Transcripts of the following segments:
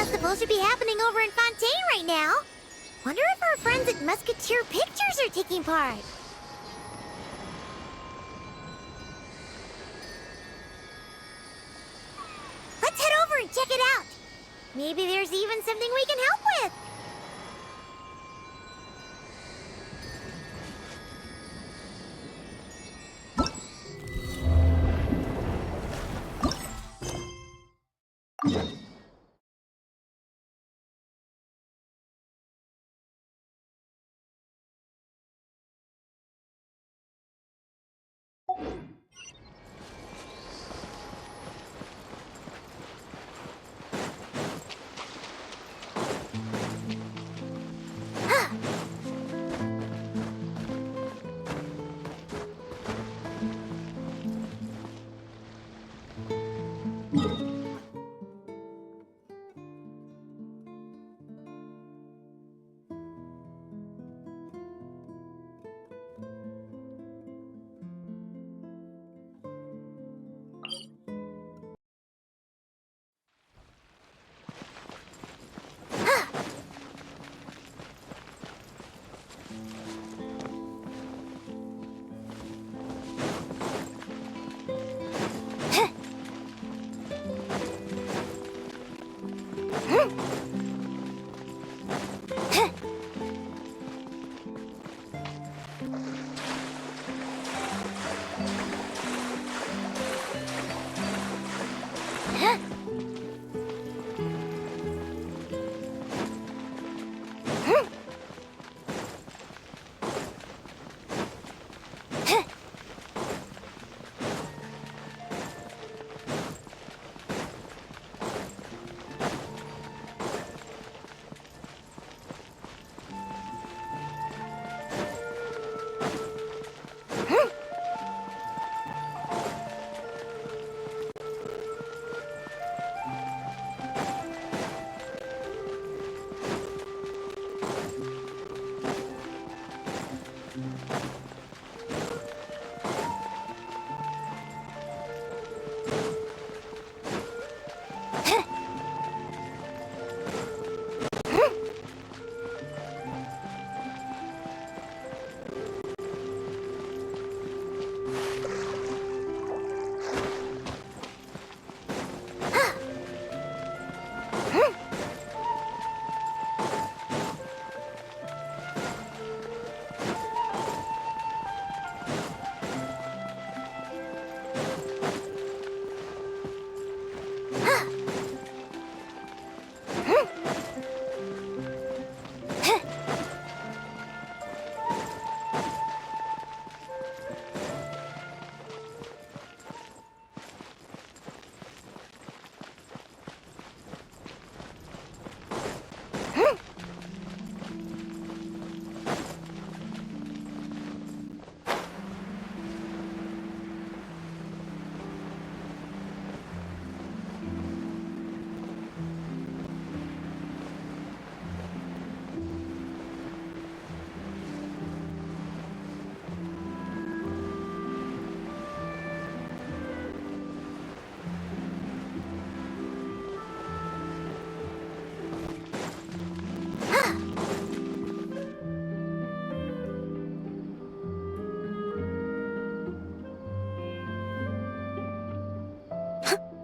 Festival should be happening over in Fontaine right now. Wonder if our friends at Musketeer Pictures are taking part. Let's head over and check it out. Maybe there's even something we can help with.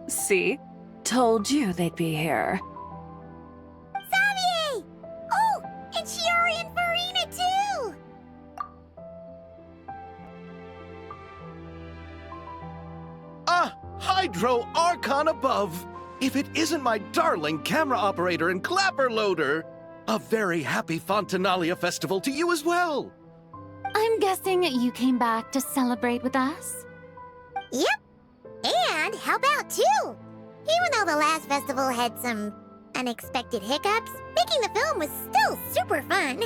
See? Told you they'd be here. Xavier! Oh, and Shiori and Farina too! Ah, Hydro Archon above! If it isn't my darling camera operator and clapper loader! A very happy Fontinalia festival to you as well! I'm guessing you came back to celebrate with us? Yep. And help out too! Even though the last festival had some unexpected hiccups, making the film was still super fun.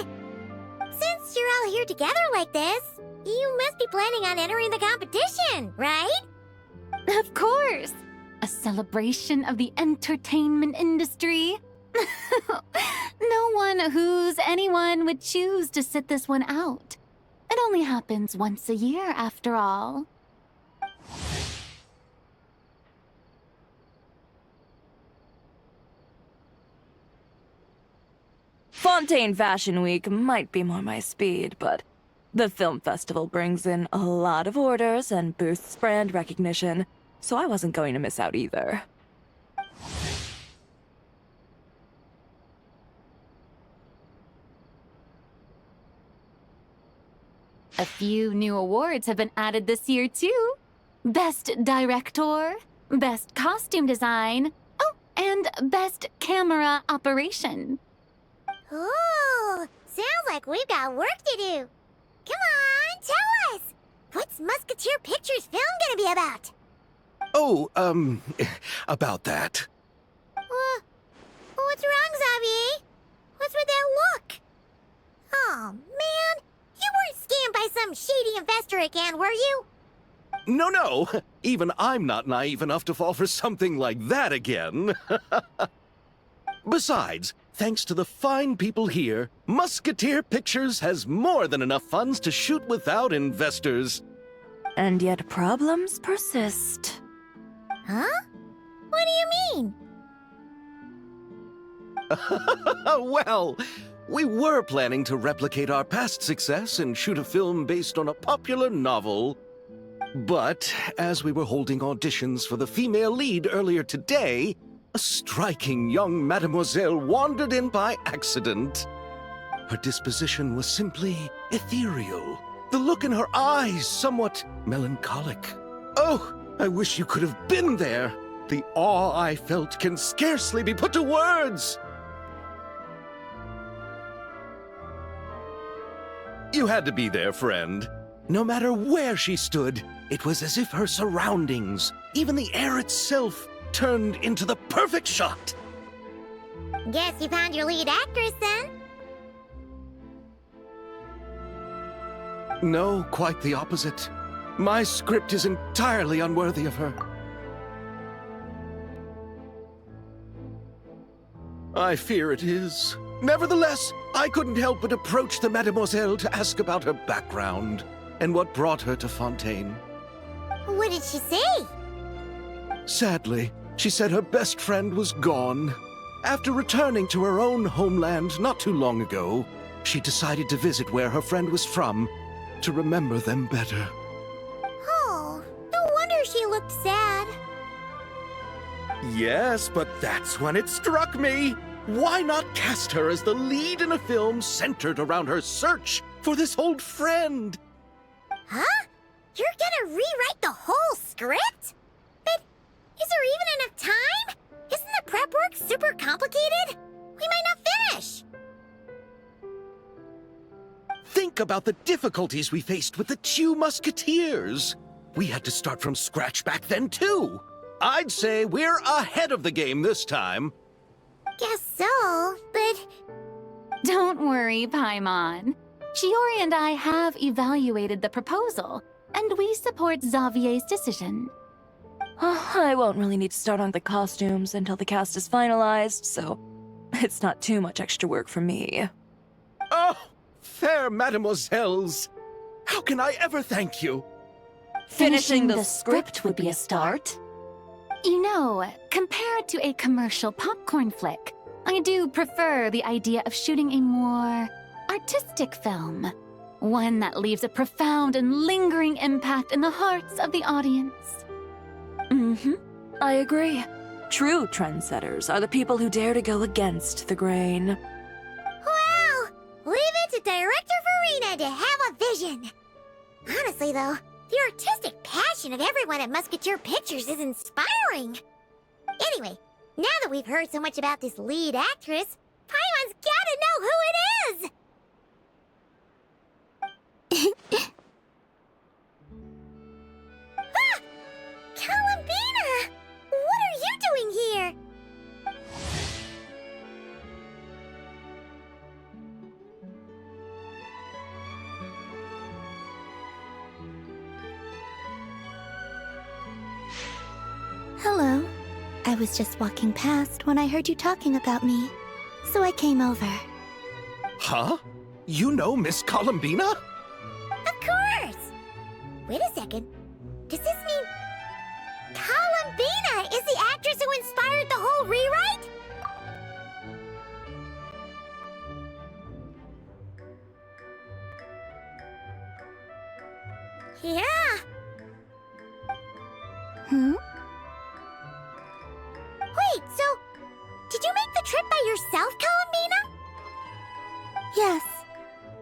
Since you're all here together like this, you must be planning on entering the competition, right? Of course! A celebration of the entertainment industry. No one who's anyone would choose to sit this one out. It only happens once a year, after all. Fontaine Fashion Week might be more my speed, but the film festival brings in a lot of orders and boosts brand recognition, so I wasn't going to miss out either. A few new awards have been added this year, too. Best Director, Best Costume Design, oh, and Best Camera Operation. Ooh, sounds like we've got work to do. Come on, tell us! What's Musketeer Pictures film gonna be about? Oh, about that. What's wrong, Xavier? What's with that look? Oh, man, you weren't scammed by some shady investor again, were you? No, even I'm not naive enough to fall for something like that again. Besides, thanks to the fine people here, Musketeer Pictures has more than enough funds to shoot without investors. And yet problems persist. Huh? What do you mean? Well, we were planning to replicate our past success and shoot a film based on a popular novel. But as we were holding auditions for the female lead earlier today, a striking young mademoiselle wandered in by accident. Her disposition was simply ethereal, the look in her eyes somewhat melancholic. Oh, I wish you could have been there. The awe I felt can scarcely be put to words. You had to be there, friend. No matter where she stood, it was as if her surroundings, even the air itself, turned into the perfect shot. Guess you found your lead actress, then? No, quite the opposite. My script is entirely unworthy of her. I fear it is. Nevertheless, I couldn't help but approach the mademoiselle to ask about her background and what brought her to Fontaine. What did she say? Sadly, she said her best friend was gone. After returning to her own homeland not too long ago, she decided to visit where her friend was from to remember them better. Oh, no wonder she looked sad. Yes, but that's when it struck me. Why not cast her as the lead in a film centered around her search for this old friend? Huh? You're gonna rewrite the whole script? But is there even enough time? Isn't the prep work super complicated? We might not finish. Think about the difficulties we faced with the two Musketeers. We had to start from scratch back then, too. I'd say we're ahead of the game this time. Guess so, but... Don't worry, Paimon. Shiori and I have evaluated the proposal, and we support Xavier's decision. I won't really need to start on the costumes until the cast is finalized, so it's not too much extra work for me. Oh, fair mademoiselles. How can I ever thank you? Finishing the script would be a start. You know, compared to a commercial popcorn flick, I do prefer the idea of shooting a more artistic film. One that leaves a profound and lingering impact in the hearts of the audience. I agree. True trendsetters are the people who dare to go against the grain. Well, leave it to Director Farina to have a vision. Honestly, though, the artistic passion of everyone at Musketeer Pictures is inspiring. Anyway, now that we've heard so much about this lead actress, Paimon's gotta know who it is! Ah! Columbina! What are you doing here? Hello. I was just walking past when I heard you talking about me, so I came over. Huh? You know Miss Columbina? Of course! Wait a second. Does this mean Columbina is the actress who inspired the whole rewrite? Yeah. Hmm? Wait, so did you make the trip by yourself, Columbina? Yes.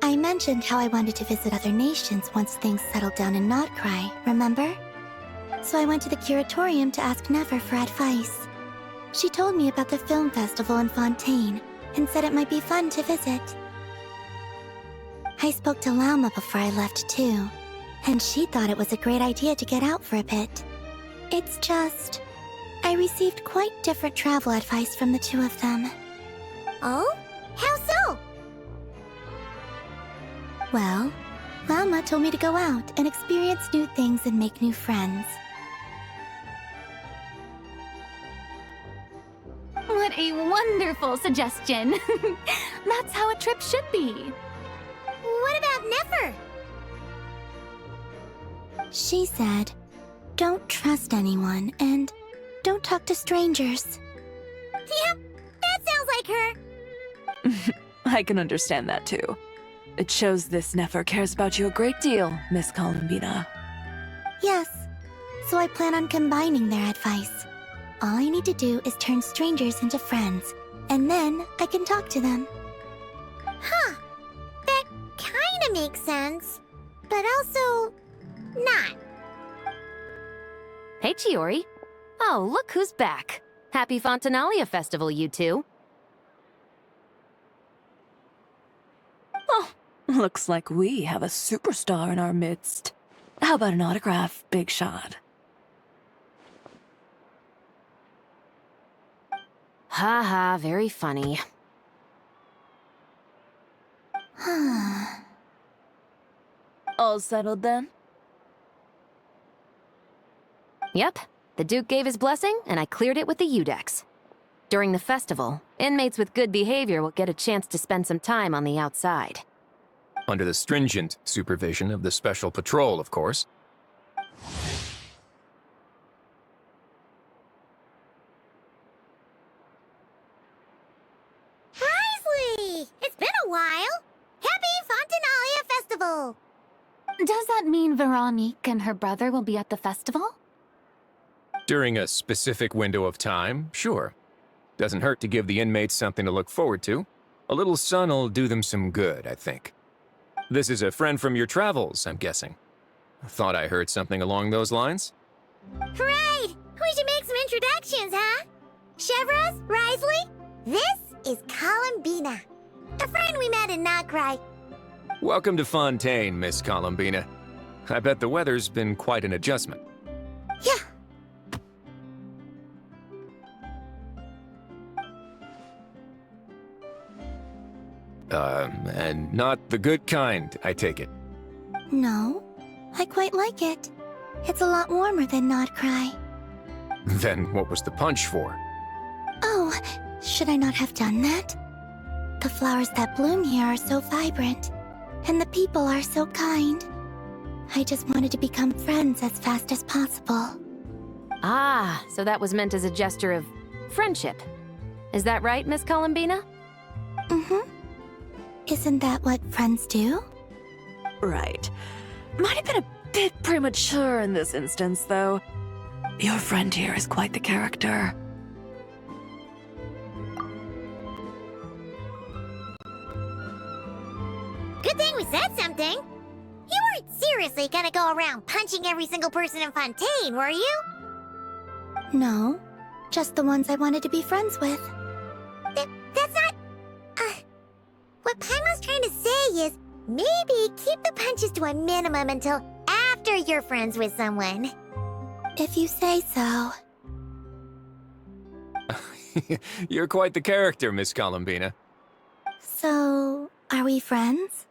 I mentioned how I wanted to visit other nations once things settled down in Notcry, remember? So I went to the curatorium to ask Never for advice. She told me about the film festival in Fontaine and said it might be fun to visit. I spoke to Lauma before I left too, and she thought it was a great idea to get out for a bit. It's just, I received quite different travel advice from the two of them. Oh? How so? Well, Lauma told me to go out and experience new things and make new friends. What a wonderful suggestion. That's how a trip should be. What about Never? She said, don't trust anyone and don't talk to strangers. Yep, that sounds like her. I can understand that too. It shows this Nefer cares about you a great deal, Miss Columbina. Yes, so I plan on combining their advice. All I need to do is turn strangers into friends, and then I can talk to them. Huh. That kinda makes sense, but also not. Hey, Chiori. Oh, look who's back. Happy Fontinalia Festival, you two. Oh, looks like we have a superstar in our midst. How about an autograph, Big Shot? Ha ha, very funny. All settled then? Yep, the Duke gave his blessing, and I cleared it with the Udex. During the festival, inmates with good behavior will get a chance to spend some time on the outside. Under the stringent supervision of the Special Patrol, of course. Risley! It's been a while! Happy Fontinalia Festival! Does that mean Veronique and her brother will be at the festival? During a specific window of time, sure. Doesn't hurt to give the inmates something to look forward to. A little sun'll do them some good, I think. This is a friend from your travels, I'm guessing. Thought I heard something along those lines? Right! We should make some introductions, huh? Chevros, Risley, this is Columbina, a friend we met in Notcry. Welcome to Fontaine, Miss Columbina. I bet the weather's been quite an adjustment. Yeah. And not the good kind, I take it. No, I quite like it. It's a lot warmer than Notcry. Then what was the punch for? Oh, should I not have done that? The flowers that bloom here are so vibrant, and the people are so kind. I just wanted to become friends as fast as possible. Ah, so that was meant as a gesture of friendship. Is that right, Miss Columbina? Mm-hmm. Isn't that what friends do? Right. Might have been a bit premature in this instance, though. Your friend here is quite the character. Good thing we said something. You weren't seriously gonna go around punching every single person in Fontaine, were you? No, just the ones I wanted to be friends with. That's not... What Paimon's trying to say is, maybe keep the punches to a minimum until after you're friends with someone. If you say so. You're quite the character, Miss Columbina. So, are we friends?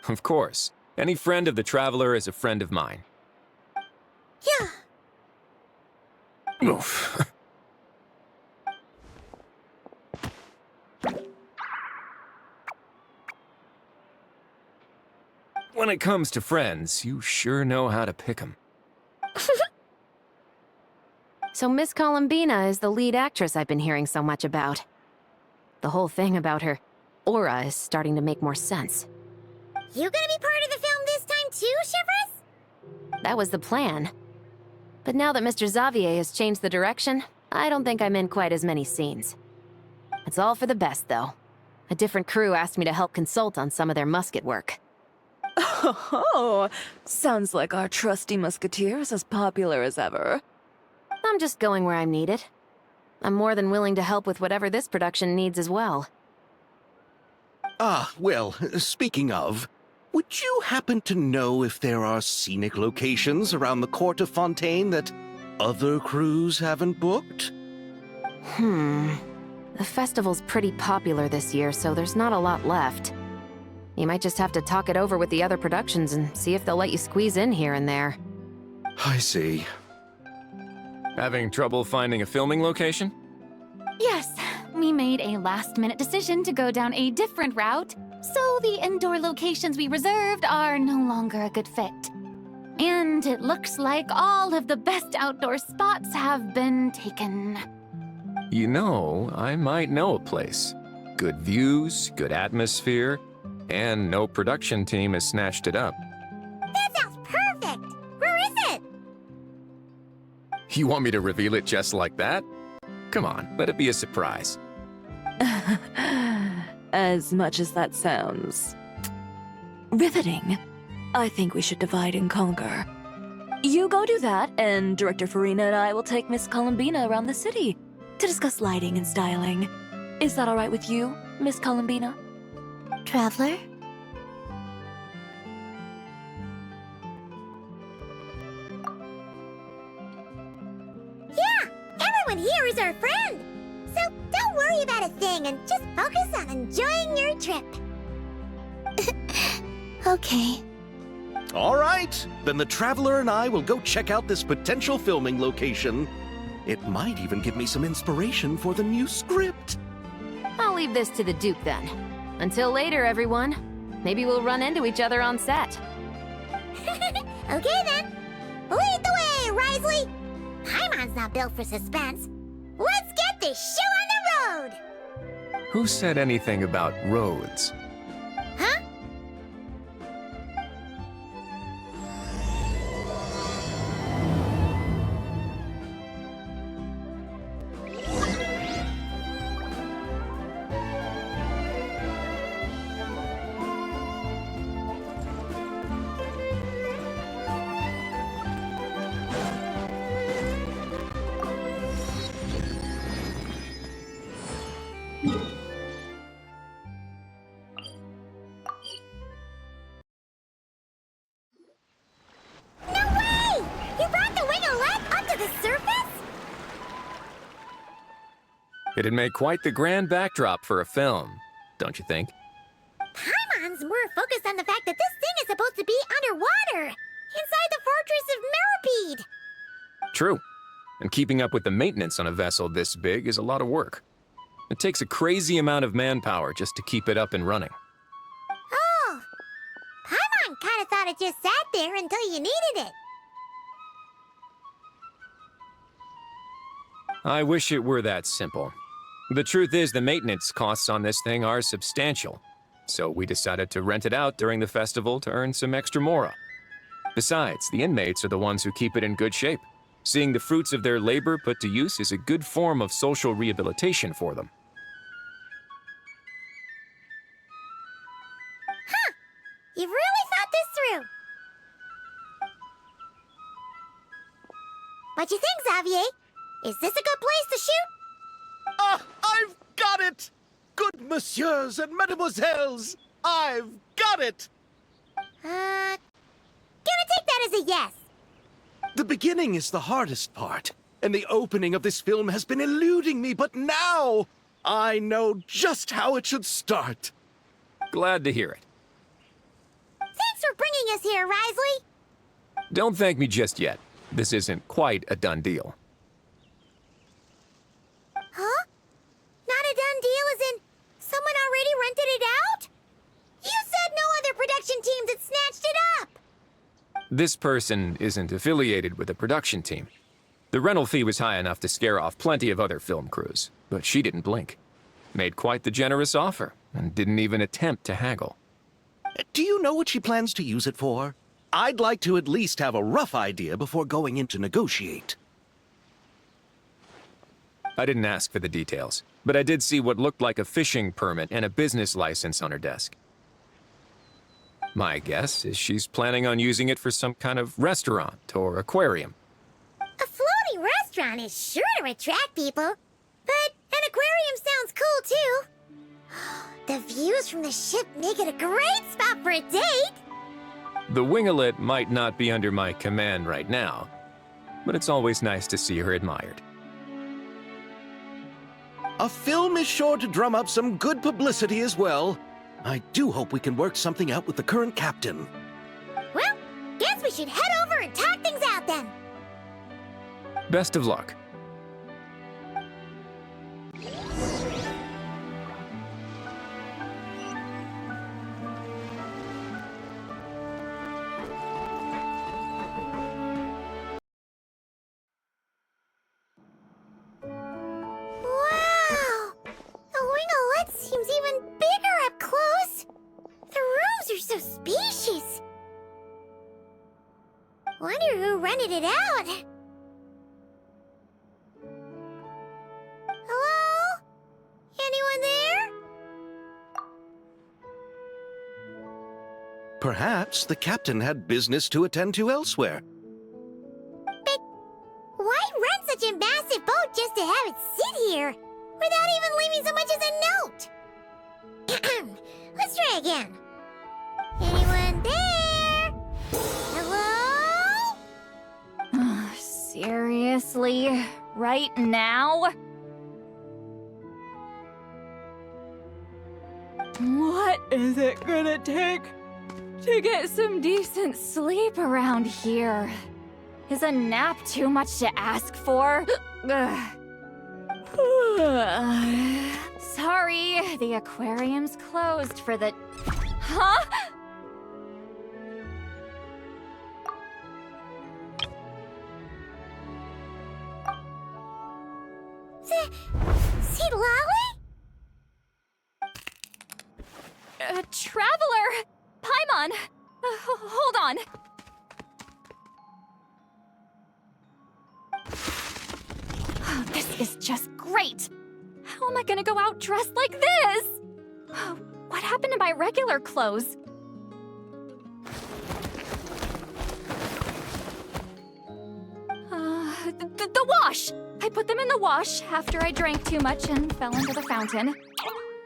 Of course. Any friend of the Traveler is a friend of mine. Yeah. Oof. When it comes to friends, you sure know how to pick 'em. So Miss Columbina is the lead actress I've been hearing so much about. The whole thing about her aura is starting to make more sense. You gonna be part of the film this time too, Shivers? That was the plan. But now that Mr. Xavier has changed the direction, I don't think I'm in quite as many scenes. It's all for the best, though. A different crew asked me to help consult on some of their musket work. Oh, sounds like our trusty musketeer is as popular as ever. I'm just going where I'm needed. I'm more than willing to help with whatever this production needs as well. Ah, well, speaking of, would you happen to know if there are scenic locations around the court of Fontaine that other crews haven't booked? The festival's pretty popular this year, so there's not a lot left. You might just have to talk it over with the other productions and see if they'll let you squeeze in here and there. I see. Having trouble finding a filming location? Yes, we made a last-minute decision to go down a different route, so the indoor locations we reserved are no longer a good fit. And it looks like all of the best outdoor spots have been taken. You know, I might know a place. Good views, good atmosphere, and no production team has snatched it up. That sounds perfect! Where is it? You want me to reveal it just like that? Come on, let it be a surprise. As much as that sounds riveting, I think we should divide and conquer. You go do that, and Director Farina and I will take Miss Columbina around the city to discuss lighting and styling. Is that all right with you, Miss Columbina? Traveler? Yeah, everyone here is our friend. So don't worry about a thing and just focus on enjoying your trip. Okay. All right, then the Traveler and I will go check out this potential filming location. It might even give me some inspiration for the new script. I'll leave this to the Duke then. Until later, everyone. Maybe we'll run into each other on set. Okay then. Lead the way, Risley. Paimon's not built for suspense. Let's get this show on the road. Who said anything about roads? Huh? It'd make quite the grand backdrop for a film, don't you think? Paimon's more focused on the fact that this thing is supposed to be underwater, inside the Fortress of Mirrapede. True. And keeping up with the maintenance on a vessel this big is a lot of work. It takes a crazy amount of manpower just to keep it up and running. Oh, Paimon kind of thought it just sat there until you needed it. I wish it were that simple. The truth is the maintenance costs on this thing are substantial. So we decided to rent it out during the festival to earn some extra mora. Besides, the inmates are the ones who keep it in good shape. Seeing the fruits of their labor put to use is a good form of social rehabilitation for them. You've really thought this through. What you think, Xavier? Is this a good place to shoot? Ah, I've got it! Good messieurs and mesdemoiselles, I've got it! Gonna take that as a yes. The beginning is the hardest part, and the opening of this film has been eluding me, but now I know just how it should start. Glad to hear it. Thanks for bringing us here, Risley. Don't thank me just yet. This isn't quite a done deal. Huh? Not a done deal as in someone already rented it out? You said no other production teams had snatched it up. This person isn't affiliated with a production team. The rental fee was high enough to scare off plenty of other film crews, but she didn't blink. Made quite the generous offer, and didn't even attempt to haggle. Do you know what she plans to use it for? I'd like to at least have a rough idea before going in to negotiate. I didn't ask for the details, but I did see what looked like a fishing permit and a business license on her desk. My guess is she's planning on using it for some kind of restaurant or aquarium. A floating restaurant is sure to attract people, but an aquarium sounds cool too. The views from the ship make it a great spot for a date. The winglet might not be under my command right now, but it's always nice to see her admired. A film is sure to drum up some good publicity as well. I do hope we can work something out with the current captain. Well, guess we should head over and talk things out then. Best of luck. Wow! The winglet seems even bigger up close. The rooms are so spacious. Wonder who rented it out. Hello? Anyone there? Perhaps the captain had business to attend to elsewhere. But why rent such a massive boat just to have it sit here without even leaving so much as a note? Let's try again. Anyone there? Hello? Seriously? Right now? What is it gonna take to get some decent sleep around here? Is a nap too much to ask for? Sorry, the aquarium's closed for the... Huh? Citlali? Traveler! Paimon! Hold on. Oh, this is just great! How am I gonna go out dressed like this? What happened to my regular clothes? The wash! I put them in the wash after I drank too much and fell into the fountain.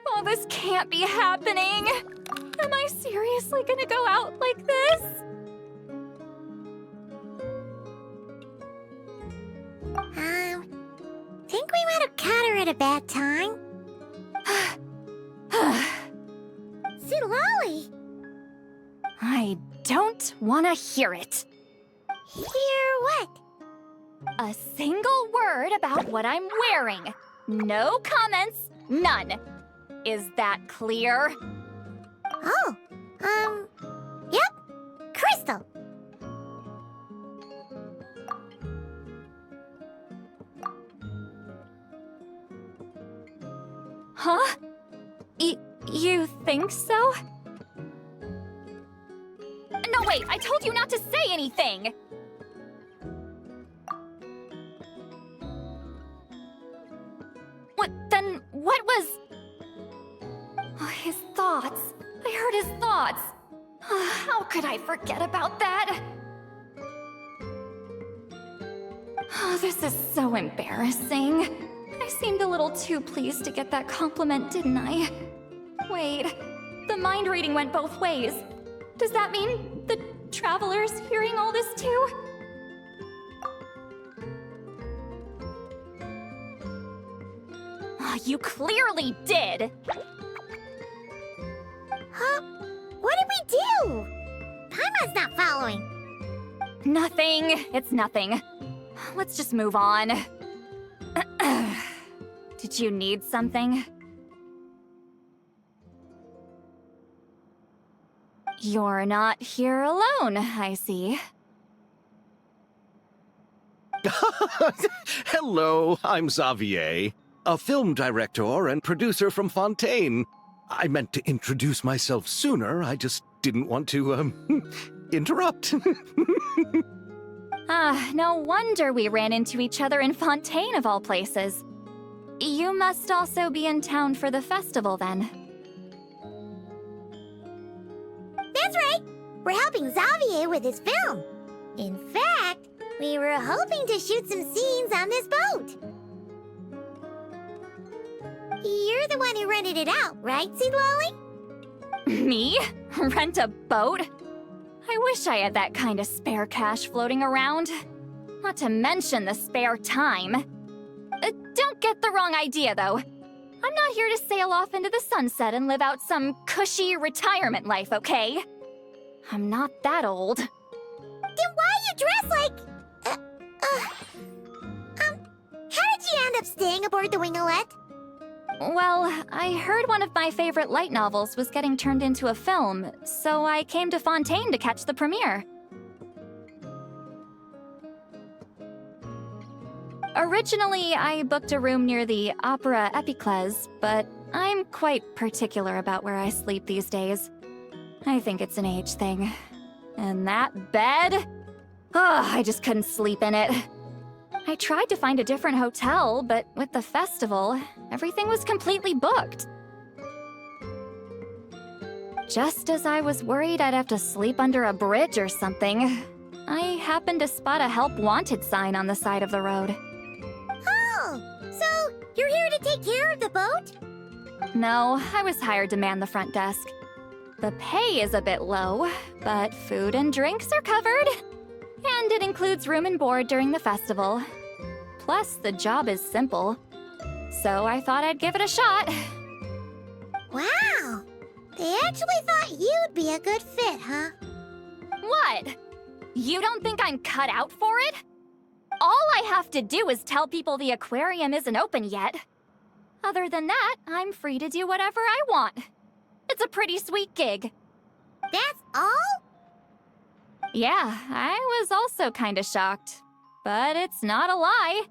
Oh, this can't be happening! Am I seriously gonna go out like this? Think we might have caught her at a bad time. Citlali! I don't want to hear it. Hear what? A single word about what I'm wearing. No comments, none. Is that clear? Oh, yep. Crystal. Huh? You think so? No, Wait, I told you not to say anything! What was... Oh, his thoughts. I heard his thoughts. How could I forget about that? Oh, this is so embarrassing. I seemed a little too pleased to get that compliment, didn't I? Wait, the mind reading went both ways. Does that mean the Traveler's hearing all this too? Oh, you clearly did! Huh? What did we do? Paimon's not following. Nothing. It's nothing. Let's just move on. Did you need something? You're not here alone, I see. Hello, I'm Xavier, a film director and producer from Fontaine. I meant to introduce myself sooner, I just didn't want to, interrupt. No wonder we ran into each other in Fontaine of all places. You must also be in town for the festival then. That's right. We're helping Xavier with his film. In fact, we were hoping to shoot some scenes on this boat. You're the one who rented it out, right, Citlali? Me? Rent a boat? I wish I had that kind of spare cash floating around. Not to mention the spare time. Don't get the wrong idea, though. I'm not here to sail off into the sunset and live out some cushy retirement life, okay? I'm not that old. Then why you dress like... how did you end up staying aboard the Winglet? Well, I heard one of my favorite light novels was getting turned into a film, so I came to Fontaine to catch the premiere. Originally, I booked a room near the Opera Epiclese, but I'm quite particular about where I sleep these days. I think it's an age thing. And that bed? Oh, I just couldn't sleep in it. I tried to find a different hotel, but with the festival, everything was completely booked. Just as I was worried I'd have to sleep under a bridge or something, I happened to spot a help wanted sign on the side of the road. Oh, so you're here to take care of the boat? No, I was hired to man the front desk. The pay is a bit low, but food and drinks are covered. And it includes room and board during the festival. Plus, the job is simple. So I thought I'd give it a shot. Wow, they actually thought you'd be a good fit, huh? What? You don't think I'm cut out for it? All I have to do is tell people the aquarium isn't open yet. Other than that, I'm free to do whatever I want. It's a pretty sweet gig. That's all? Yeah, I was also kinda shocked. But it's not a lie.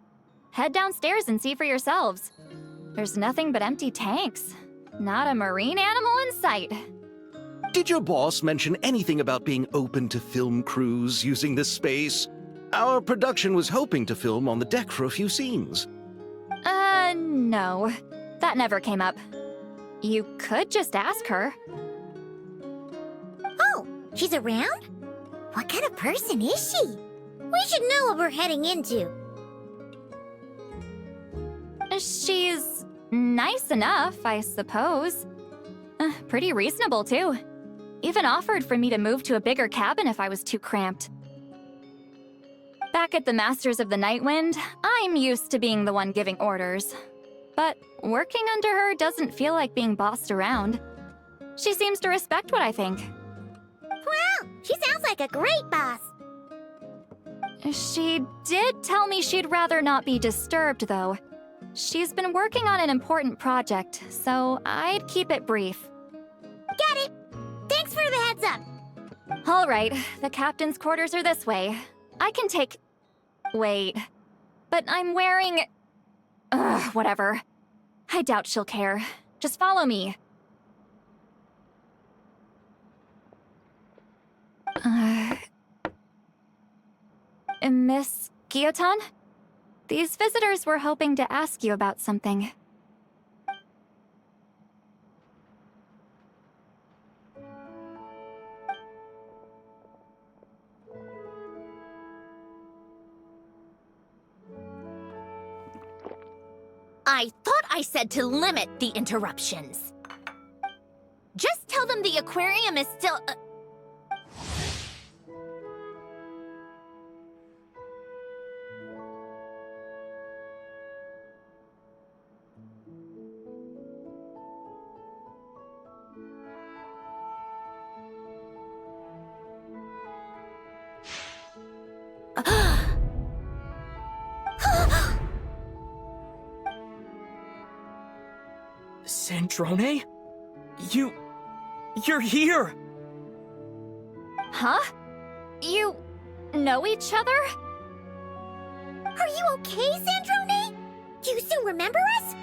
Head downstairs and see for yourselves. There's nothing but empty tanks. Not a marine animal in sight. Did your boss mention anything about being open to film crews using this space? Our production was hoping to film on the deck for a few scenes. No. That never came up. You could just ask her. Oh, she's around? What kind of person is she? We should know what we're heading into. She's nice enough, I suppose. Pretty reasonable, too. Even offered for me to move to a bigger cabin if I was too cramped. Back at the Masters of the Night Wind, I'm used to being the one giving orders. But working under her doesn't feel like being bossed around. She seems to respect what I think. Wow, she sounds like a great boss. She did tell me she'd rather not be disturbed, though. She's been working on an important project, so I'd keep it brief. Got it. Thanks for the heads up. All right, the captain's quarters are this way. I can take... Wait. But I'm wearing... Ugh, whatever. I doubt she'll care. Just follow me. Miss Gyotan? These visitors were hoping to ask you about something. I thought I said to limit the interruptions. Just tell them the aquarium is still... Sandrone? You're here! Huh? You know each other? Are you okay, Sandrone? Do you still remember us?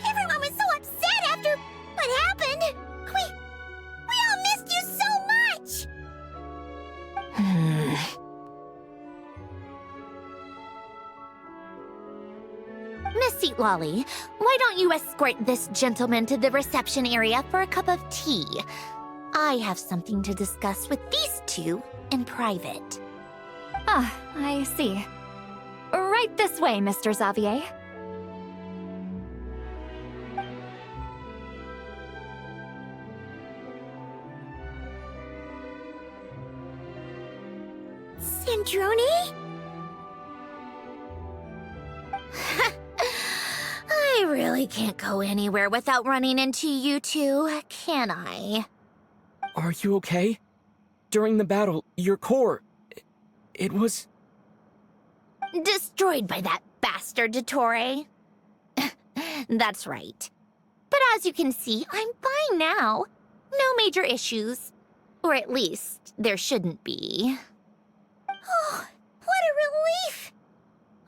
Everyone was so upset after what happened. We all missed you so much! Miss Citlali, why don't you escort this gentleman to the reception area for a cup of tea? I have something to discuss with these two in private. Ah, I see. Right this way, Mr. Xavier. Sandrone? I really can't go anywhere without running into you two, can I? Are you okay? During the battle, your core... it was... Destroyed by that bastard Dottore. That's right. But as you can see, I'm fine now. No major issues. Or at least, there shouldn't be. Oh, what a relief!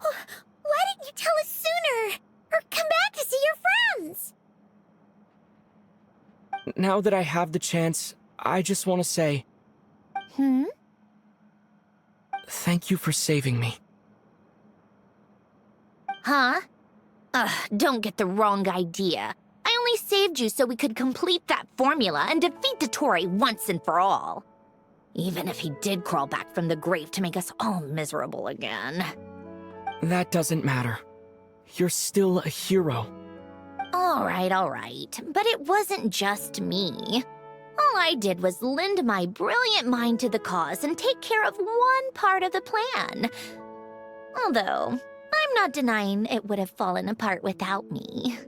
Why didn't you tell us sooner? Or come back to see your friends? Now that I have the chance, I just want to say... Thank you for saving me. Huh? Don't get the wrong idea. I only saved you so we could complete that formula and defeat Dottore once and for all. Even if he did crawl back from the grave to make us all miserable again. That doesn't matter. You're still a hero. All right. But it wasn't just me. All I did was lend my brilliant mind to the cause and take care of one part of the plan. Although, I'm not denying it would have fallen apart without me.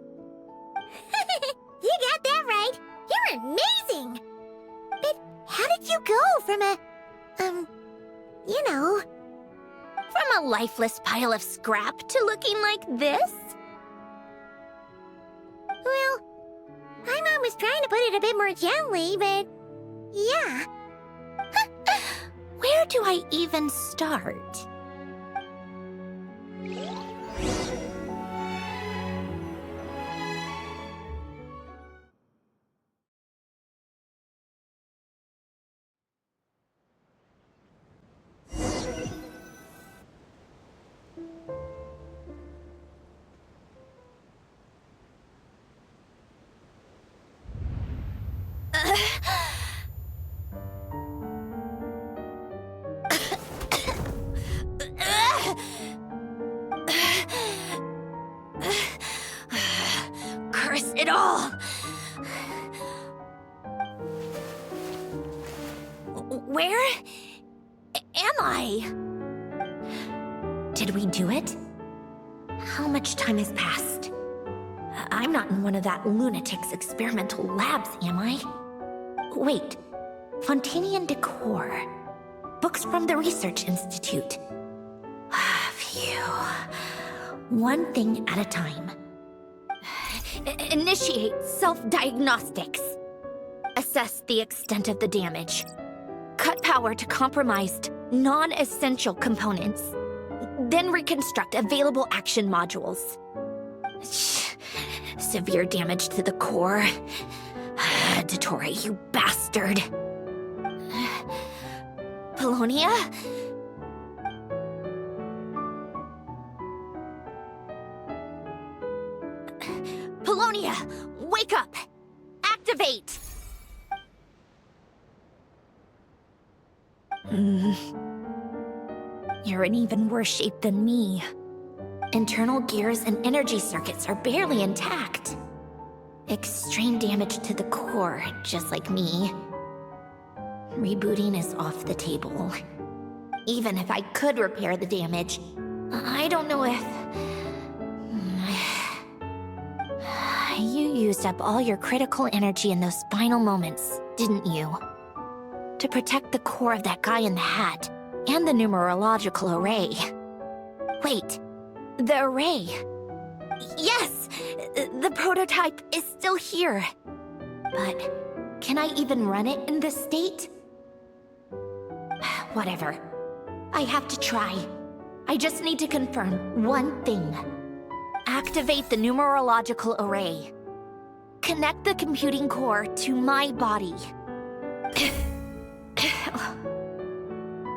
You got that right. You're amazing. But how did you go from from a lifeless pile of scrap to looking like this? Well, my mom was trying to put it a bit more gently, but yeah. Where do I even start? Curse it all! Where am I? Did we do it? How much time has passed? I'm not in one of that lunatic's experimental labs, am I? Wait, Fontaine decor. Books from the Research Institute. Phew. One thing at a time. Initiate self-diagnostics. Assess the extent of the damage. Cut power to compromised, non-essential components. Then reconstruct available action modules. Severe damage to the core. Dottore, you bastard. Polonia? Polonia, wake up! Activate! You're in even worse shape than me. Internal gears and energy circuits are barely intact. Extreme damage to the core, just like me. Rebooting is off the table. Even if I could repair the damage, I don't know if... You used up all your critical energy in those final moments, didn't you? To protect the core of that guy in the hat, and the numerological array. Wait, the array. Yes! The prototype is still here. But can I even run it in this state? Whatever. I have to try. I just need to confirm one thing. Activate the numerological array. Connect the computing core to my body.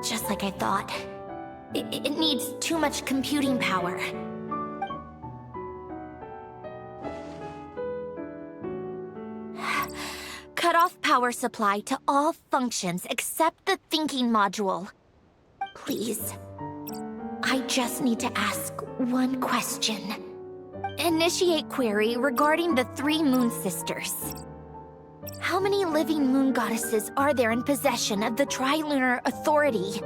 Just like I thought. It needs too much computing power. Cut off power supply to all functions except the thinking module. Please. I just need to ask one question. Initiate query regarding the 3 moon sisters. How many living moon goddesses are there in possession of the Trilunar Authority?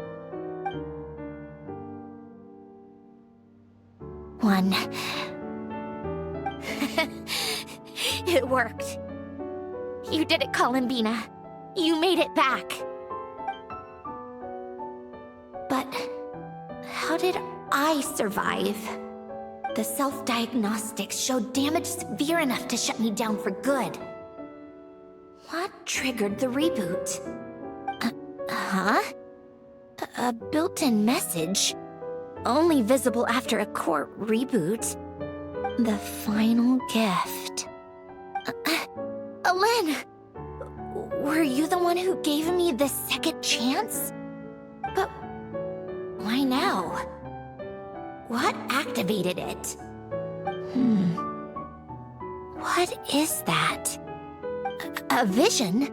1. It worked. You did it, Columbina. You made it back. But how did I survive? The self-diagnostics showed damage severe enough to shut me down for good. What triggered the reboot? A built-in message? Only visible after a core reboot? The final gift. Alen! Were you the one who gave me this second chance? But why now? What activated it? What is that? A vision?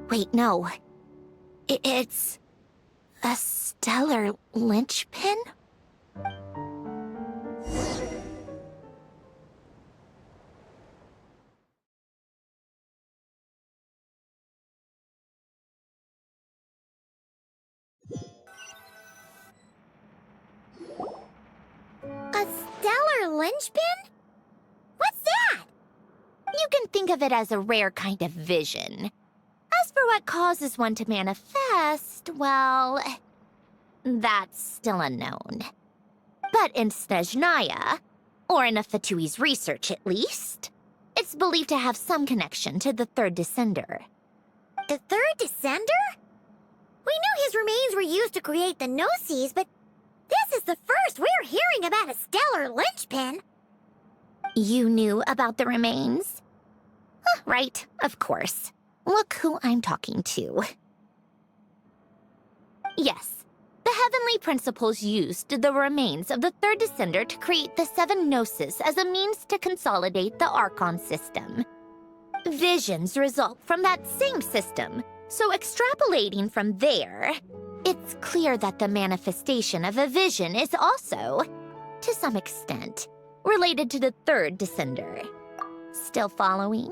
Wait, no. It's... a stellar linchpin? A stellar linchpin? What's that? You can think of it as a rare kind of vision. As for what causes one to manifest, well, that's still unknown. But in Snezhnaya, or in Afatui's research at least, it's believed to have some connection to the third descender. The third descender? We knew his remains were used to create the Gnosis, but this is the first we're hearing about a stellar linchpin. You knew about the remains? Right, of course. Look who I'm talking to. Yes, the Heavenly Principles used the remains of the third descender to create the 7 Gnosis as a means to consolidate the Archon system. Visions result from that same system, so extrapolating from there, it's clear that the manifestation of a vision is also, to some extent, related to the third descender. Still following?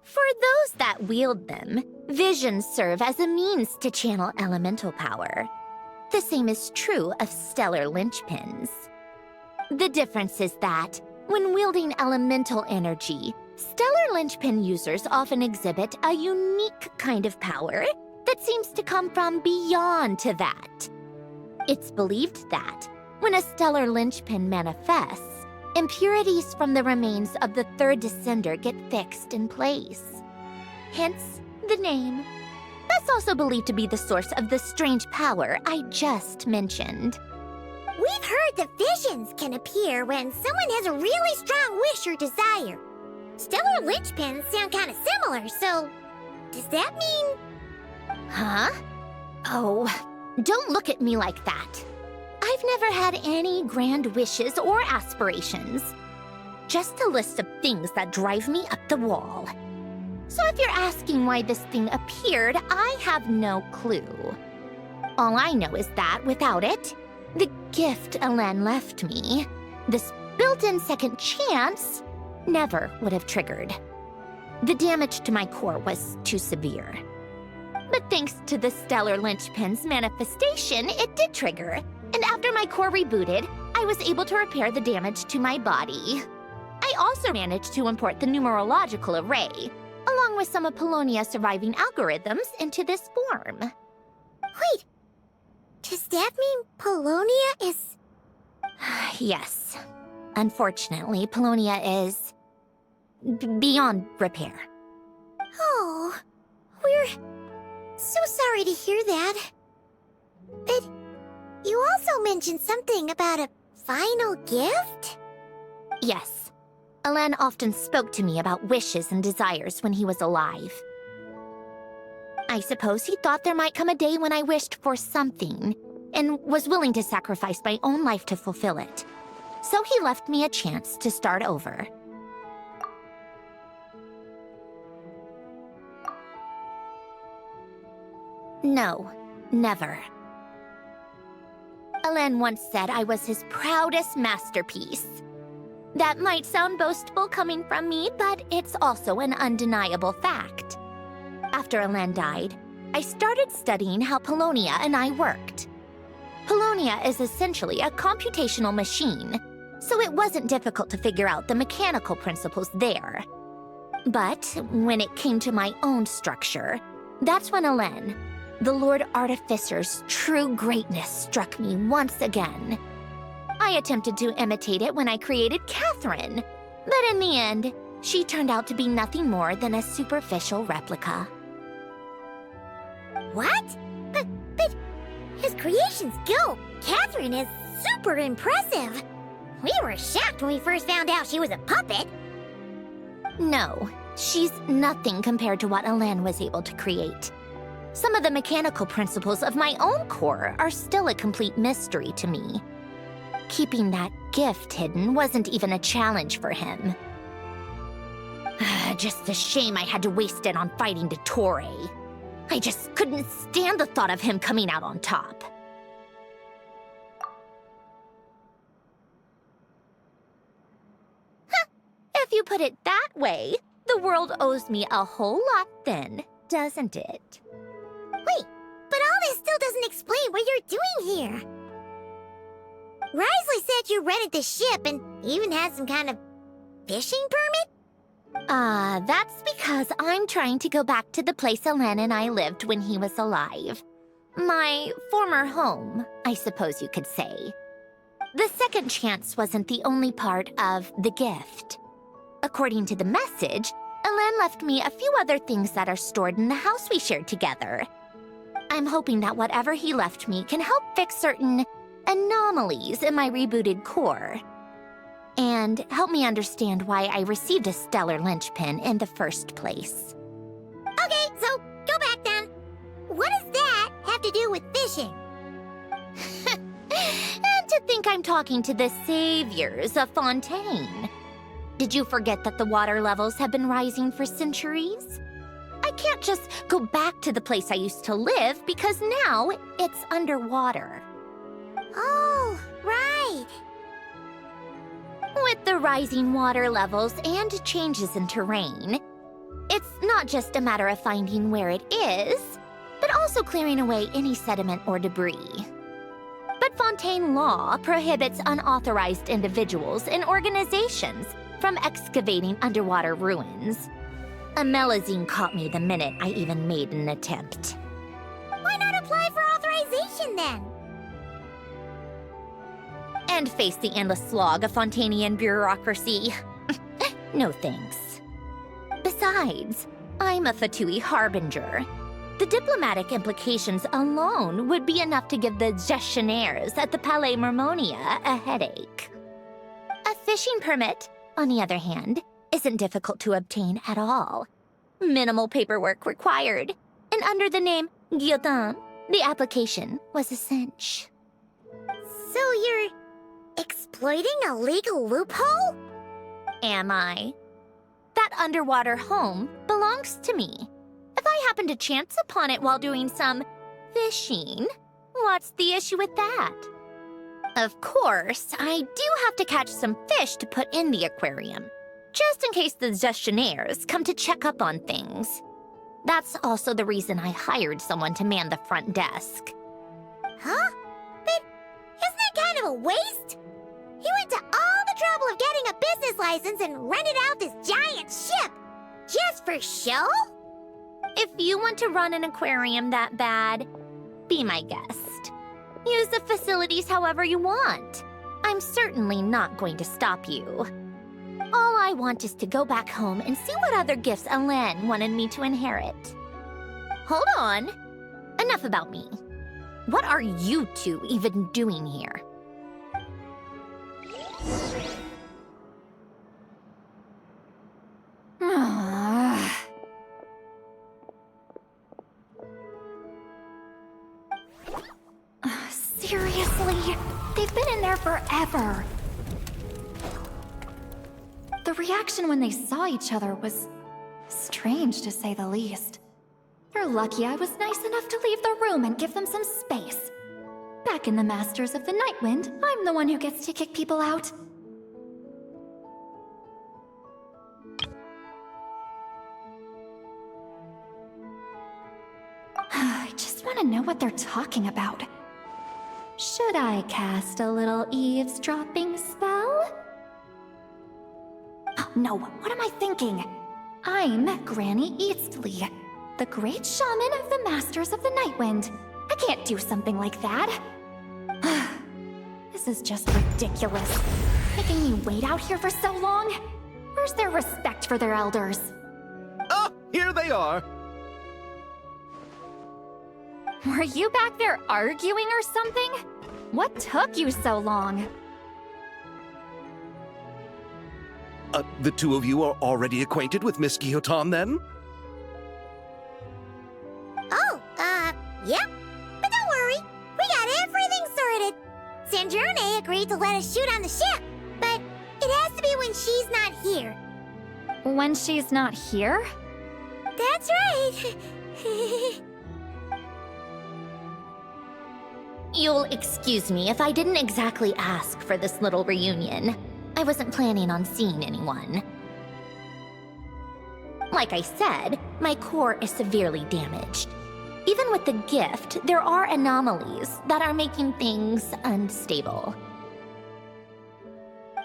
For those that wield them, visions serve as a means to channel elemental power. The same is true of stellar linchpins. The difference is that, when wielding elemental energy, stellar linchpin users often exhibit a unique kind of power that seems to come from beyond to that. It's believed that, when a stellar linchpin manifests, impurities from the remains of the third descender get fixed in place. Hence, the name. That's also believed to be the source of the strange power I just mentioned. We've heard that visions can appear when someone has a really strong wish or desire. Stellar linchpins sound kind of similar, so does that mean... Huh? Oh, don't look at me like that. I've never had any grand wishes or aspirations. Just a list of things that drive me up the wall. So if you're asking why this thing appeared, I have no clue. All I know is that without it, the gift Alen left me, this built-in second chance, never would have triggered. The damage to my core was too severe. But thanks to the stellar linchpin's manifestation, it did trigger. And after my core rebooted, I was able to repair the damage to my body. I also managed to import the numerological array, along with some of Polonia's surviving algorithms, into this form. Wait, does that mean Polonia is... Yes. Unfortunately, Polonia is... beyond repair. Oh, we're so sorry to hear that. But you also mentioned something about a final gift? Yes. Alen often spoke to me about wishes and desires when he was alive. I suppose he thought there might come a day when I wished for something, and was willing to sacrifice my own life to fulfill it. So he left me a chance to start over. No, never. Alen once said I was his proudest masterpiece. That might sound boastful coming from me, but it's also an undeniable fact. After Alen died, I started studying how Polonia and I worked. Polonia is essentially a computational machine, so it wasn't difficult to figure out the mechanical principles there. But when it came to my own structure, that's when Alen, the Lord Artificer's true greatness, struck me once again. I attempted to imitate it when I created Catherine, but in the end, she turned out to be nothing more than a superficial replica. What? But his creations go. Catherine is super impressive. We were shocked when we first found out she was a puppet. No, she's nothing compared to what Alen was able to create. Some of the mechanical principles of my own core are still a complete mystery to me. Keeping that gift hidden wasn't even a challenge for him. Just a shame I had to waste it on fighting Dottore. I just couldn't stand the thought of him coming out on top. If you put it that way, the world owes me a whole lot then, doesn't it? Wait, but all this still doesn't explain what you're doing here. Risley said you rented the ship and even had some kind of fishing permit? That's because I'm trying to go back to the place Alen and I lived when he was alive. My former home, I suppose you could say. The second chance wasn't the only part of the gift. According to the message, Alen left me a few other things that are stored in the house we shared together. I'm hoping that whatever he left me can help fix certain anomalies in my rebooted core. And help me understand why I received a stellar linchpin in the first place. Okay, so go back then. What does that have to do with fishing? And to think I'm talking to the saviors of Fontaine. Did you forget that the water levels have been rising for centuries? I can't just go back to the place I used to live because now it's underwater. Oh, right. With the rising water levels and changes in terrain, it's not just a matter of finding where it is, but also clearing away any sediment or debris. But Fontaine law prohibits unauthorized individuals and organizations from excavating underwater ruins. A Melazine caught me the minute I even made an attempt. Why not apply for authorization then? And face the endless slog of Fontainian bureaucracy. No thanks. Besides, I'm a Fatui harbinger. The diplomatic implications alone would be enough to give the gestionnaires at the Palais Mermonia a headache. A fishing permit, on the other hand, isn't difficult to obtain at all. Minimal paperwork required. And under the name Guillotin, the application was a cinch. So you're exploiting a legal loophole? Am I? That underwater home belongs to me. If I happen to chance upon it while doing some fishing, what's the issue with that? Of course, I do have to catch some fish to put in the aquarium, just in case the gestionnaires come to check up on things. That's also the reason I hired someone to man the front desk. Huh? But isn't that kind of a waste? He went to all the trouble of getting a business license and rented out this giant ship. Just for show? If you want to run an aquarium that bad, be my guest. Use the facilities however you want. I'm certainly not going to stop you. All I want is to go back home and see what other gifts Alain wanted me to inherit. Hold on. Enough about me. What are you two even doing here? Seriously? They've been in there forever. The reaction when they saw each other was strange, to say the least. You're lucky I was nice enough to leave the room and give them some space. Back in the Masters of the Nightwind, I'm the one who gets to kick people out. I just want to know what they're talking about. Should I cast a little eavesdropping spell? Oh, no, what am I thinking? I'm Granny Eastley, the great shaman of the Masters of the Nightwind. I can't do something like that. This is just ridiculous. Making me wait out here for so long? Where's their respect for their elders? Ah, here they are. Were you back there arguing or something? What took you so long? The two of you are already acquainted with Miss Guillotin, then? Oh, yep. But don't worry, we got everything sorted. Sandrone agreed to let us shoot on the ship, but it has to be when she's not here. When she's not here? That's right. You'll excuse me if I didn't exactly ask for this little reunion. I wasn't planning on seeing anyone. Like I said, my core is severely damaged. Even with the gift, there are anomalies that are making things unstable.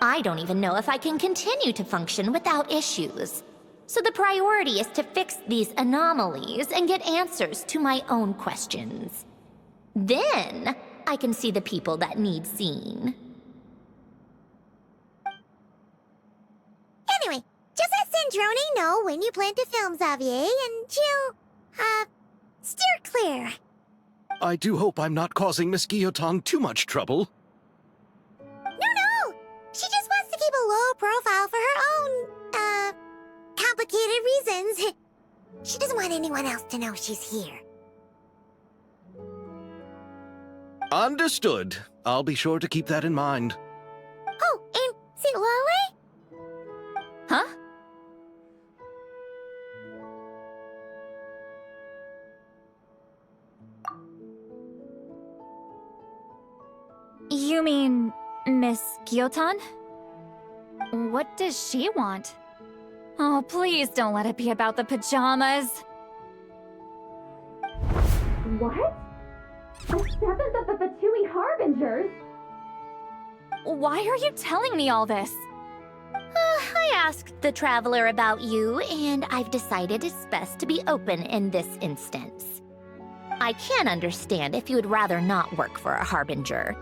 I don't even know if I can continue to function without issues. So the priority is to fix these anomalies and get answers to my own questions. Then, I can see the people that need seeing. Anyway, just let Sandrone know when you plan to film Xavier, and she'll, steer clear. I do hope I'm not causing Miss Guillotin too much trouble. No! She just wants to keep a low profile for her own, complicated reasons. She doesn't want anyone else to know she's here. Understood. I'll be sure to keep that in mind. Oh, and Citlali? Huh? You mean Miss Guillotin? What does she want? Oh, please don't let it be about the pajamas. What? The seventh of the Fatui Harbingers? Why are you telling me all this? I asked the Traveler about you, and I've decided it's best to be open in this instance. I can understand if you would rather not work for a Harbinger.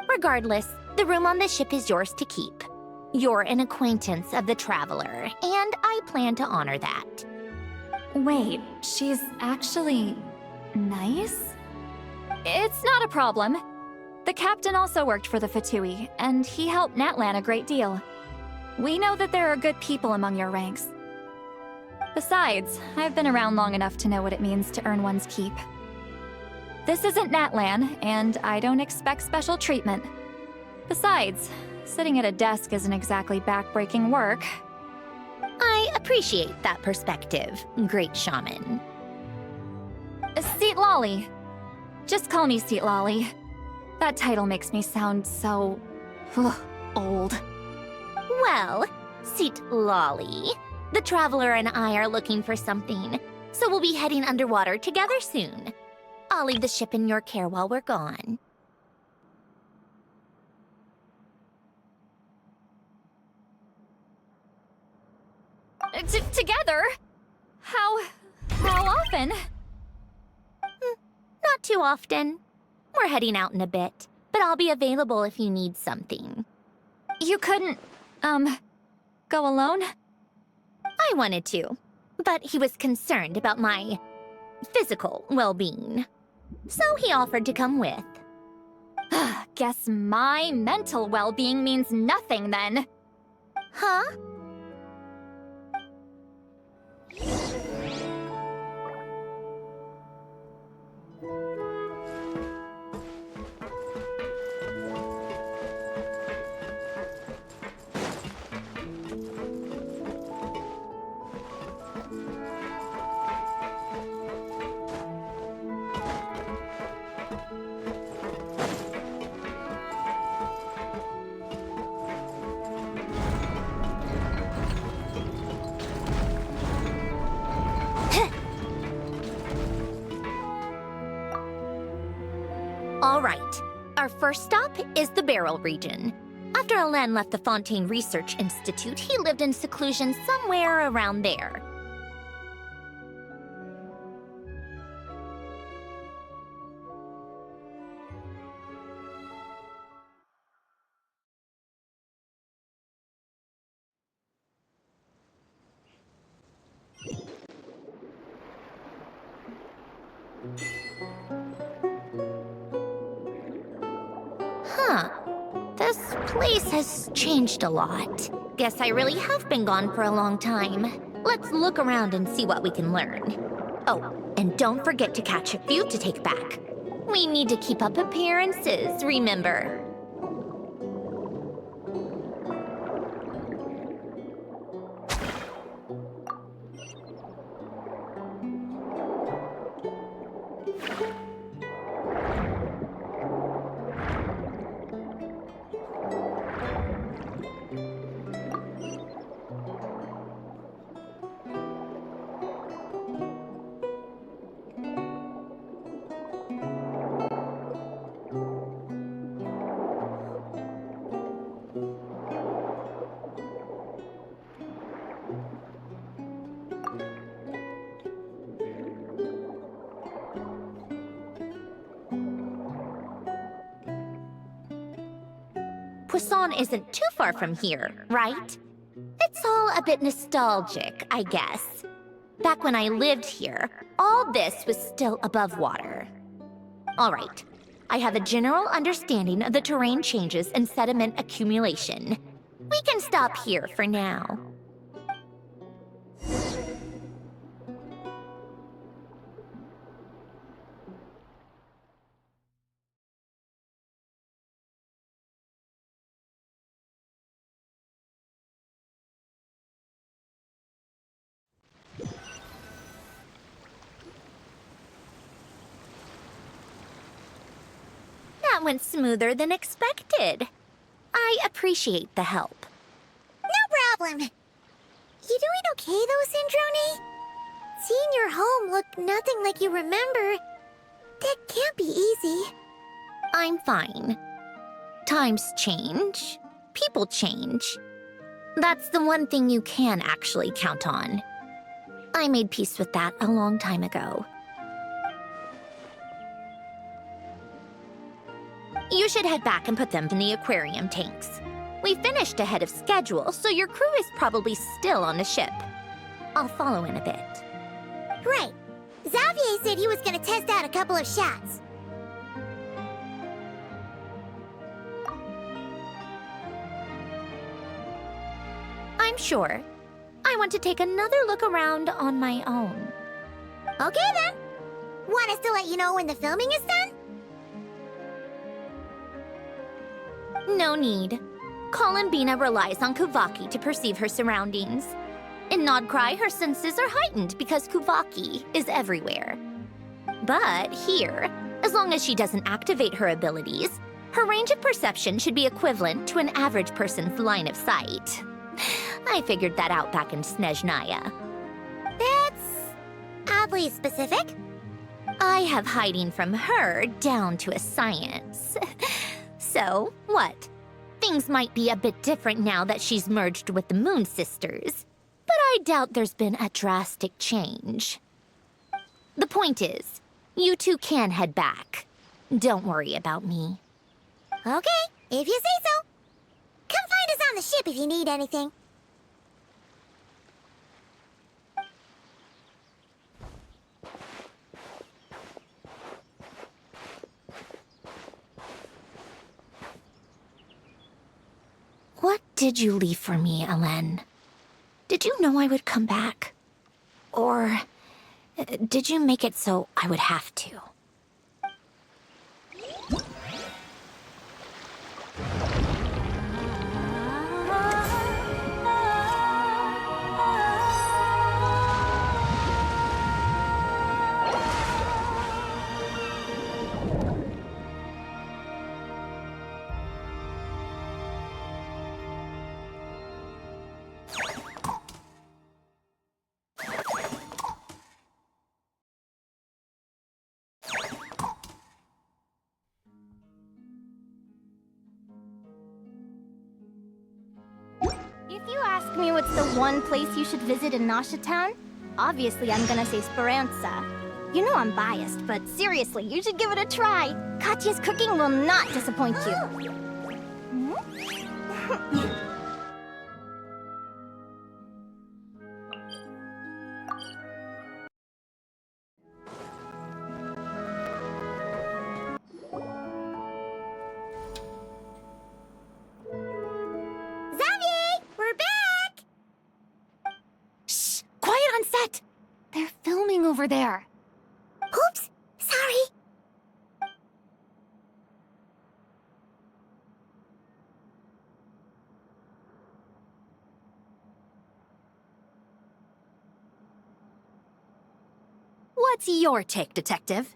Regardless, the room on the ship is yours to keep. You're an acquaintance of the Traveler, and I plan to honor that. Wait, she's actually nice? It's not a problem. The captain also worked for the Fatui, and he helped Natlan a great deal. We know that there are good people among your ranks, Besides, I've been around long enough to know what it means to earn one's keep. This isn't Natlan, and I don't expect special treatment. Besides, sitting at a desk isn't exactly back-breaking work. I appreciate that perspective, great shaman. Citlali. Just call me Citlali. That title makes me sound so... old. Well, Citlali, the Traveler and I are looking for something, so we'll be heading underwater together soon. I'll leave the ship in your care while we're gone. Together? How often? Not too often. We're heading out in a bit, but I'll be available if you need something. You couldn't, go alone? I wanted to, but he was concerned about my physical well-being. So he offered to come with. Guess my mental well-being means nothing then. Huh? All right. Our first stop is the Barrel region. After Alain left the Fontaine Research Institute, he lived in seclusion somewhere around there. Huh. This place has changed a lot. Guess I really have been gone for a long time. Let's look around and see what we can learn. Oh, and don't forget to catch a few to take back. We need to keep up appearances, remember? Poisson isn't too far from here, right? It's all a bit nostalgic, I guess. Back when I lived here, all this was still above water. All right, I have a general understanding of the terrain changes and sediment accumulation. We can stop here for now. That went smoother than expected. I appreciate the help. No problem. You doing okay though, Syndrome? Seeing your home look nothing like you remember, that can't be easy. I'm fine. Times change. People change. That's the one thing you can actually count on. I made peace with that a long time ago. You should head back and put them in the aquarium tanks. We finished ahead of schedule, so your crew is probably still on the ship. I'll follow in a bit. Right. Xavier said he was gonna test out a couple of shots. I'm sure. I want to take another look around on my own. Okay then. Want us to let you know when the filming is done? No need. Columbina relies on Kuvaki to perceive her surroundings. In Nodcry, her senses are heightened because Kuvaki is everywhere. But here, as long as she doesn't activate her abilities, her range of perception should be equivalent to an average person's line of sight. I figured that out back in Snezhnaya. That's oddly specific. I have hiding from her down to a science. So, what? Things might be a bit different now that she's merged with the Moon Sisters, but I doubt there's been a drastic change. The point is, you two can head back. Don't worry about me. Okay, if you say so. Come find us on the ship if you need anything. What did you leave for me, Elen? Did you know I would come back? Or did you make it so I would have to? If you ask me what's the one place you should visit in Nashatown, obviously I'm gonna say Speranza. You know I'm biased, but seriously, you should give it a try. Katya's cooking will not disappoint you. They're filming over there. Oops, sorry. What's your take, Detective?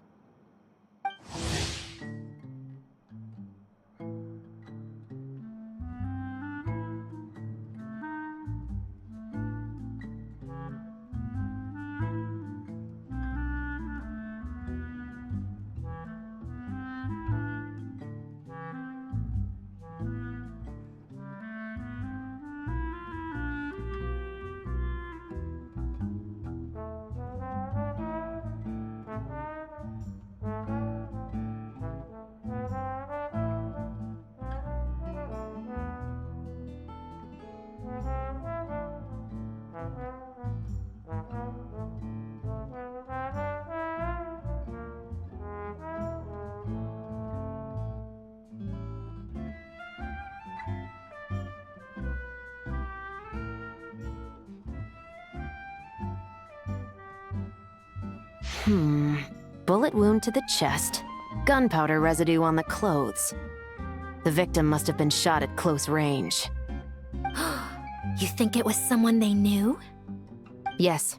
Bullet wound to the chest. Gunpowder residue on the clothes. The victim must have been shot at close range. You think it was someone they knew? Yes.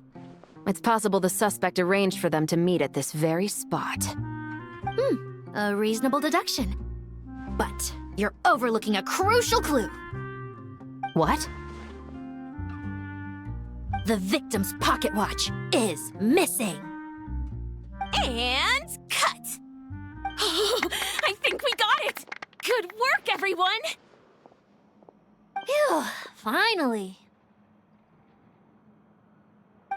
It's possible the suspect arranged for them to meet at this very spot. A reasonable deduction. But you're overlooking a crucial clue. What? The victim's pocket watch is missing. And cut! I think we got it! Good work, everyone! Phew, finally.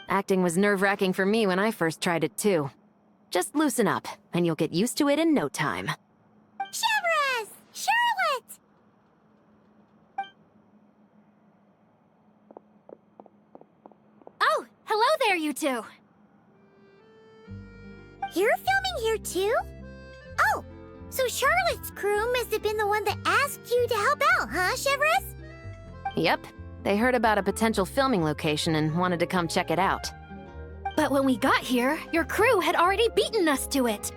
Acting was nerve-wracking for me when I first tried it too. Just loosen up, and you'll get used to it in no time. Chevres! Charlotte! Oh, hello there, you two. You're filming here too? Oh, so Charlotte's crew must have been the one that asked you to help out, huh, Chevres? Yep, They heard about a potential filming location and wanted to come check it out. But when we got here, your crew had already beaten us to it.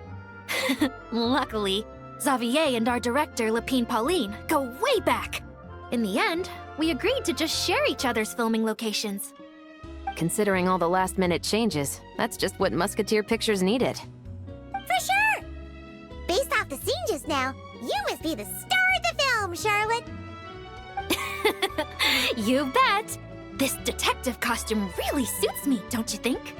Luckily, Xavier and our director, Lapine Pauline, go way back. In the end, we agreed to just share each other's filming locations. Considering all the last-minute changes, that's just what Musketeer Pictures needed. For sure! Based off the scene just now, you must be the star of the film, Charlotte! You bet! This detective costume really suits me, don't you think?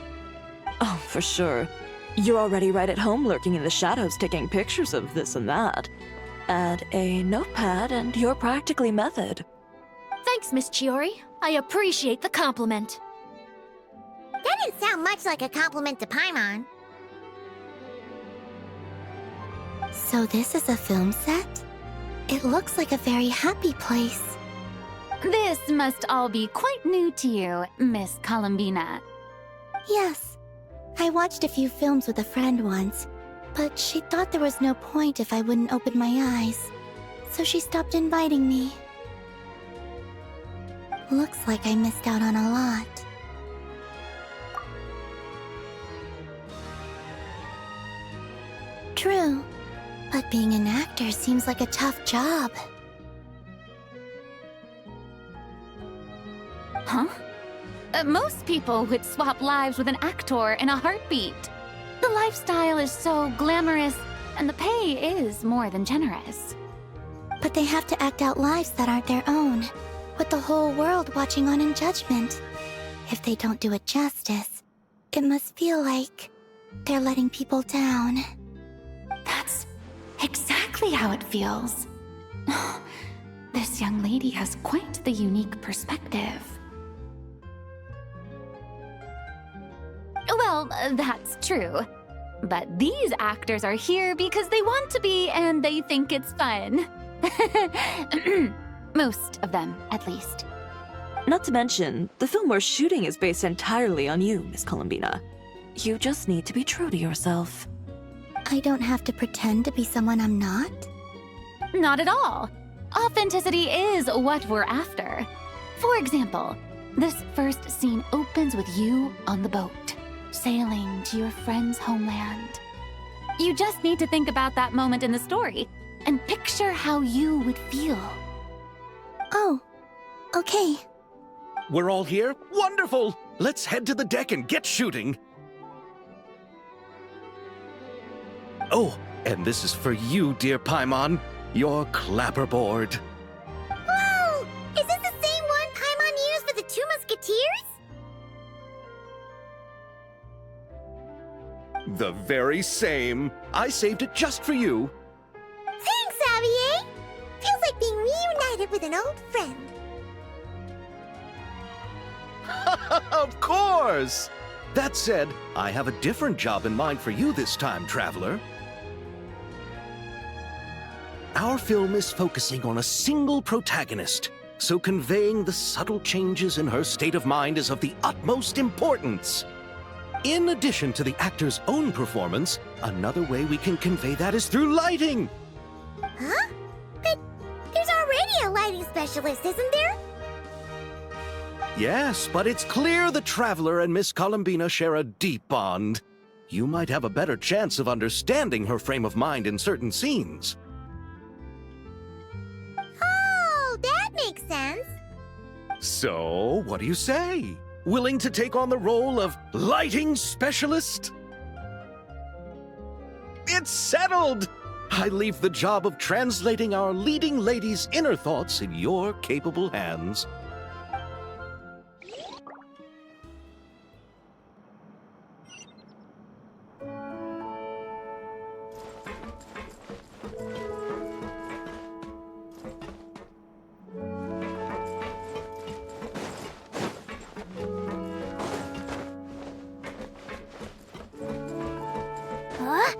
Oh, for sure. You're already right at home lurking in the shadows taking pictures of this and that. Add a notepad and you're practically method. Thanks, Miss Chiori. I appreciate the compliment. That didn't sound much like a compliment to Paimon. So this is a film set? It looks like a very happy place. This must all be quite new to you, Miss Columbina. Yes. I watched a few films with a friend once, but she thought there was no point if I wouldn't open my eyes. So she stopped inviting me. Looks like I missed out on a lot. True, but being an actor seems like a tough job. Huh? Most people would swap lives with an actor in a heartbeat. The lifestyle is so glamorous, and the pay is more than generous. But they have to act out lives that aren't their own, with the whole world watching on in judgment. If they don't do it justice, it must feel like they're letting people down. That's exactly how it feels. This young lady has quite the unique perspective. Well, that's true. But these actors are here because they want to be and they think it's fun. Most of them, at least. Not to mention, the film we're shooting is based entirely on you, Miss Columbina. You just need to be true to yourself. I don't have to pretend to be someone I'm not? Not at all. Authenticity is what we're after. For example, this first scene opens with you on the boat, sailing to your friend's homeland. You just need to think about that moment in the story and picture how you would feel. Oh, okay. We're all here? Wonderful! Let's head to the deck and get shooting. Oh, and this is for you, dear Paimon, your clapperboard. Whoa! Is this the same one Paimon used for the Two Musketeers? The very same. I saved it just for you. Thanks, Xavier! Feels like being reunited with an old friend. Of course! That said, I have a different job in mind for you this time, traveler. Our film is focusing on a single protagonist, so conveying the subtle changes in her state of mind is of the utmost importance. In addition to the actor's own performance, another way we can convey that is through lighting. Huh? But there's already a lighting specialist, isn't there? Yes, but it's clear the Traveler and Miss Columbina share a deep bond. You might have a better chance of understanding her frame of mind in certain scenes. Oh, that makes sense. So, what do you say? Willing to take on the role of lighting specialist? It's settled! I leave the job of translating our leading lady's inner thoughts in your capable hands. Huh?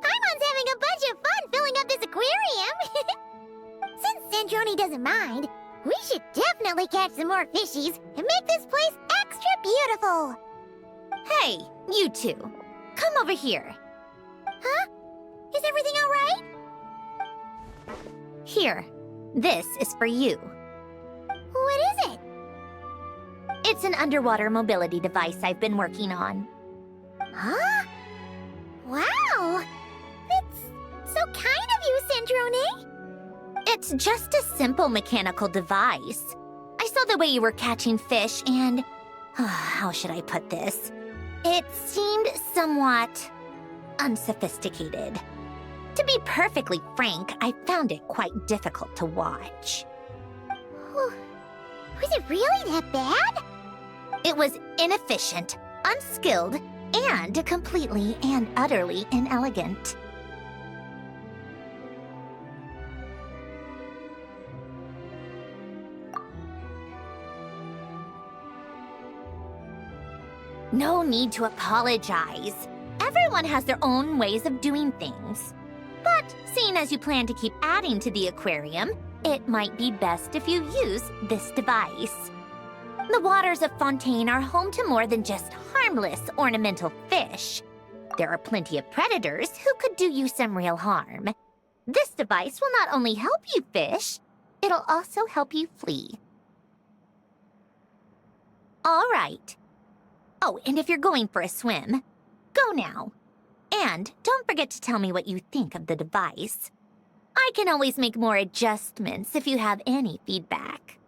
Paimon's having a bunch of fun filling up this aquarium. Since Sandroni doesn't mind, we should definitely catch some more fishies and make this place extra beautiful. Hey, you two. Come over here. Huh? Is everything all right? Here. This is for you. What is it? It's an underwater mobility device I've been working on. Huh? Wow! That's so kind of you, Centrone. It's just a simple mechanical device. I saw the way you were catching fish and... how should I put this? It seemed somewhat... unsophisticated. To be perfectly frank, I found it quite difficult to watch. Was it really that bad? It was inefficient, unskilled, and completely and utterly inelegant. No need to apologize. Everyone has their own ways of doing things. But seeing as you plan to keep adding to the aquarium, it might be best if you use this device. The waters of Fontaine are home to more than just harmless ornamental fish. There are plenty of predators who could do you some real harm. This device will not only help you fish, it'll also help you flee. All right. Oh, and if you're going for a swim, go now. And don't forget to tell me what you think of the device. I can always make more adjustments if you have any feedback.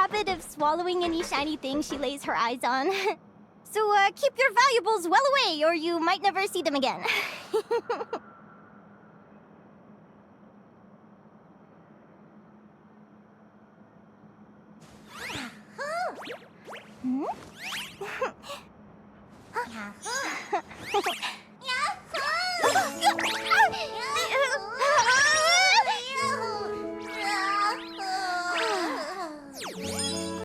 habit of swallowing any shiny thing she lays her eyes on. So, keep your valuables well away, or you might never see them again.